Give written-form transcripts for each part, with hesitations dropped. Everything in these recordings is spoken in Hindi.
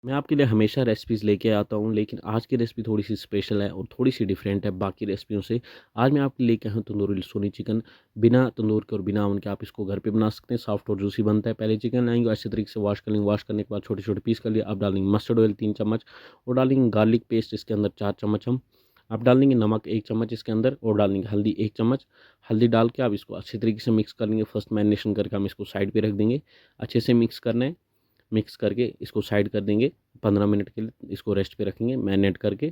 मैं आपके लिए हमेशा रेसिपीज़ लेके आता हूँ, लेकिन आज की रेसिपी थोड़ी-सी स्पेशल है और थोड़ी-सी डिफरेंट है बाकी रेसिपियों से। आज मैं आपके लिए लेके आया हूँ तंदूरी सोनी चिकन। बिना तंदूर के और बिना ओवन के आप इसको घर पे बना सकते हैं, सॉफ्ट और जूसी बनता है। पहले चिकन लाएँगे, अच्छे तरीके से वॉश कर लेंगे, वॉश करने के बाद छोटे-छोटे पीस कर लिए। अब डालेंगे मस्टर्ड ऑयल 3 चम्मच और डालेंगे गार्लिक पेस्ट इसके अंदर 4 चम्मच हम। अब डाल देंगे नमक 1 चम्मच इसके अंदर और डालेंगे हल्दी 1 चम्मच। हल्दी डाल के आप इसको अच्छे तरीके से मिक्स कर लेंगे। फर्स्ट मैरिनेशन करके हम इसको साइड पे रख देंगे। अच्छे से मिक्स करना है। मिक्स करके इसको साइड कर देंगे 15 मिनट के लिए, इसको रेस्ट पे रखेंगे मैरिनेट करके।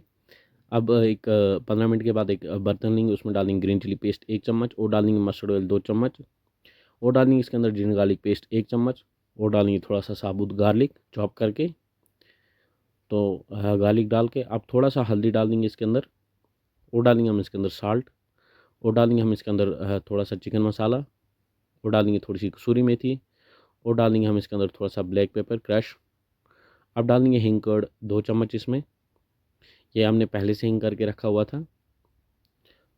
अब 15 मिनट के बाद एक बर्तन लेंगे, उसमें डालेंगे ग्रीन चिली पेस्ट 1 चम्मच और डालेंगे मस्टर्ड ऑयल 2 चम्मच और डालेंगे इसके अंदर जिंजर गार्लिक पेस्ट 1 चम्मच और डालेंगे थोड़ा-सा साबुत गार्लिक चॉप करके। तो गार्लिक डाल के अब थोड़ा-सा हल्दी डाल देंगे इसके अंदर और डालेंगे हम इसके अंदर साल्ट और डालेंगे हम इसके अंदर थोड़ा-सा चिकन मसाला और डालेंगे थोड़ी-सी कसूरी मेथी और डालेंगे हम इसके अंदर थोड़ा-सा ब्लैक पेपर क्रश। अब डालेंगे हिंग कर्ड 2 चम्मच इसमें, ये हमने पहले से हिंग करके रखा हुआ था।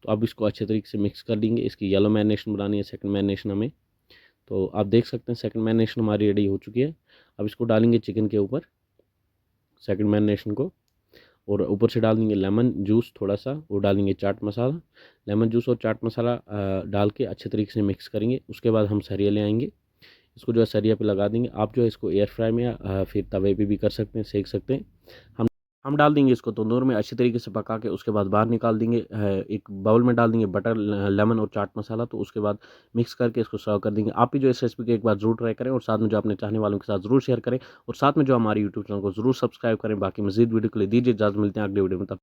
तो अब इसको अच्छे तरीके से मिक्स कर लेंगे। इसकी येलो मैरिनेशन बनानी है, सेकंड मैरिनेशन हमें। तो आप देख सकते हैं सेकंड मैरिनेशन हमारी रेडी हो चुकी है। अब इसको डालेंगे चिकन के ऊपर, सेकंड मैरिनेशन को, और ऊपर से डाल देंगे लेमन जूस थोड़ा-सा और डालेंगे चाट मसाला। लेमन जूस और चाट मसाला डाल के अच्छे तरीके से मिक्स करेंगे। उसके बाद हम सरिया ले आएँगे, इसको जो है सरिया पे लगा देंगे। आप जो है इसको एयर फ्राई में या फिर तवे पे भी कर सकते हैं, सेक सकते हैं। हम हम डाल देंगे इसको तंदूर में अच्छे तरीके से पका के, उसके बाद बाहर निकाल देंगे। एक बाउल में डाल देंगे बटर, लेमन और चाट मसाला, तो उसके बाद मिक्स करके इसको सर्व कर देंगे। आप भी जो इस रेसिपी को एक बार ज़रूर ट्राई करें और साथ में जो अपने चाहने वालों के साथ ज़रूर शेयर करें और साथ में जो हमारे यूट्यूब चैनल को ज़रूर सब्सक्राइब करें। बाकी मज़ीद वीडियो के लिए दीजिए इजाज़त, मिलते हैं अगले वीडियो में। तब